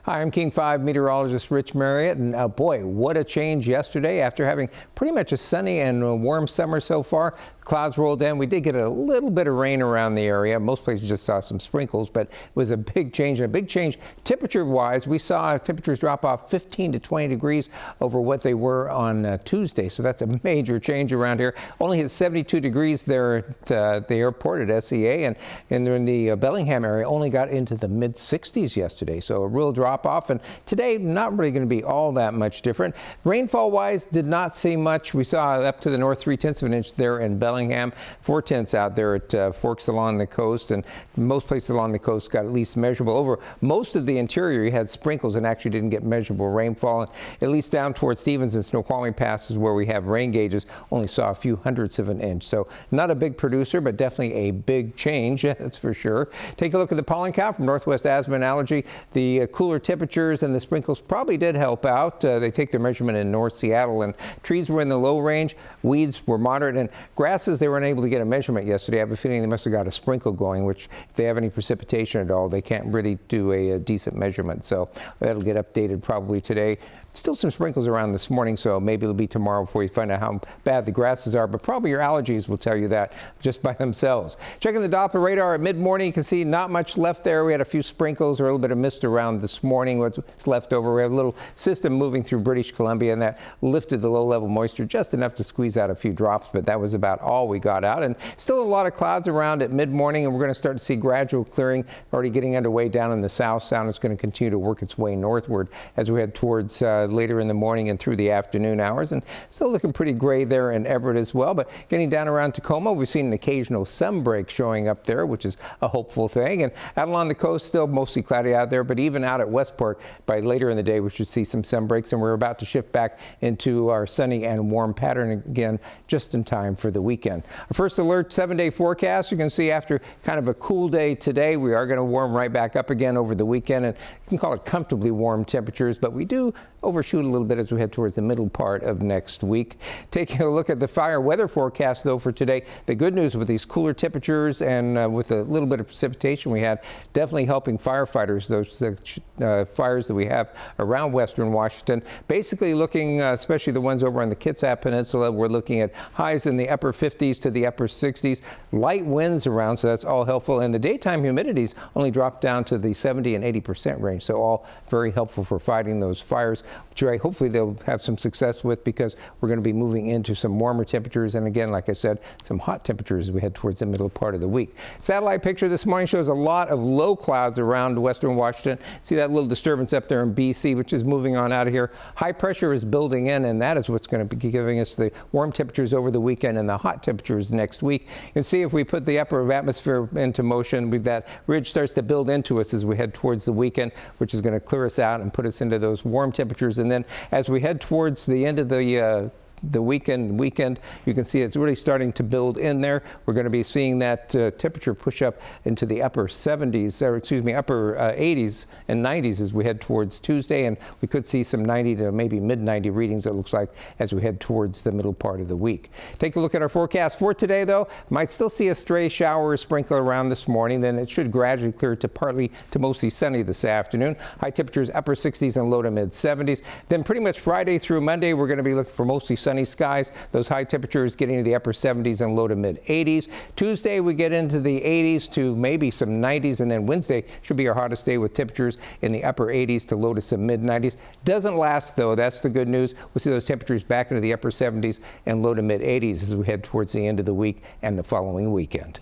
Hi, I'm King 5 meteorologist Rich Marriott, and boy, what a change yesterday. After having pretty much a sunny and warm summer so far, clouds rolled in. We did get a little bit of rain around the area. Most places just saw some sprinkles, but it was a big change. And a big change temperature-wise. We saw temperatures drop off 15 to 20 degrees over what they were on Tuesday, so that's a major change around here. Only hit 72 degrees there at the airport at SEA, and in the Bellingham area only got into the mid-60s yesterday, so a real drop-off. And today, not really going to be all that much different. Rainfall-wise, did not see much. We saw up to the north 3/10 of an inch there in Bellingham, 4/10 out there at Forks along the coast, and most places along the coast got at least measurable. Over most of the interior, you had sprinkles and actually didn't get measurable rainfall. And at least down towards Stevens and Snoqualmie passes where we have rain gauges, only saw a few hundredths of an inch. So not a big producer, but definitely a big change, that's for sure. Take a look at the pollen count from Northwest Asthma and Allergy. The cooler temperatures and the sprinkles probably did help out. They take their measurement in North Seattle, and trees were in the low range, weeds were moderate, and grasses, they were unable to get a measurement yesterday. I have a feeling they must have got a sprinkle going, which if they have any precipitation at all, they can't really do a decent measurement. So that'll get updated probably today. Still some sprinkles around this morning, so maybe it'll be tomorrow before you find out how bad the grasses are, but probably your allergies will tell you that just by themselves. Checking the Doppler radar at mid-morning, you can see not much left there. We had a few sprinkles or a little bit of mist around this morning. What's left over, we have a little system moving through British Columbia, and that lifted the low-level moisture just enough to squeeze out a few drops, but that was about all we got out. And still a lot of clouds around at mid-morning, and we're going to start to see gradual clearing already getting underway down in the south. Sound is going to continue to work its way northward as we head towards later in the morning and through the afternoon hours, and still looking pretty gray there in Everett as well. But getting down around Tacoma, we've seen an occasional sun break showing up there, which is a hopeful thing. And out along the coast, still mostly cloudy out there, but even out at Westport, by later in the day, we should see some sun breaks, and we're about to shift back into our sunny and warm pattern again, just in time for the weekend. Our first alert 7-day forecast, you can see after kind of a cool day today, we are going to warm right back up again over the weekend, and you can call it comfortably warm temperatures, but we do overshoot a little bit as we head towards the middle part of next week. Taking a look at the fire weather forecast, though, for today, the good news with these cooler temperatures and with a little bit of precipitation we had, definitely helping firefighters, those fires that we have around western Washington. Basically looking, especially the ones over on the Kitsap Peninsula, we're looking at highs in the upper 50s to the upper 60s. Light winds around, so that's all helpful. And the daytime humidities only dropped down to the 70 and 80% range, so all very helpful for fighting those fires, which hopefully they'll have some success with, because we're going to be moving into some warmer temperatures, and again, like I said, some hot temperatures as we head towards the middle part of the week. Satellite picture this morning shows a lot of low clouds around western Washington. See that little disturbance up there in BC, which is moving on out of here. High pressure is building in, and that is what's going to be giving us the warm temperatures over the weekend and the hot temperatures next week. You can see if we put the upper atmosphere into motion, that ridge starts to build into us as we head towards the weekend, which is going to clear us out and put us into those warm temperatures. And then as we head towards the end of the weekend, you can see it's really starting to build in there. We're going to be seeing that temperature push up into the upper 70s, or excuse me, upper 80s and 90s as we head towards Tuesday, and we could see some 90 to maybe mid-90 readings, it looks like, as we head towards the middle part of the week. Take a look at our forecast for today, though. Might still see a stray shower or sprinkle around this morning, then it should gradually clear to partly to mostly sunny this afternoon. High temperatures upper 60s and low to mid 70s. Then pretty much Friday through Monday, we're going to be looking for mostly sunny skies. Those high temperatures getting to the upper 70s and low to mid 80s. Tuesday we get into the 80s to maybe some 90s, and then Wednesday should be our hottest day with temperatures in the upper 80s to low to some mid 90s. Doesn't last, though. That's the good news. We'll see those temperatures back into the upper 70s and low to mid 80s as we head towards the end of the week and the following weekend.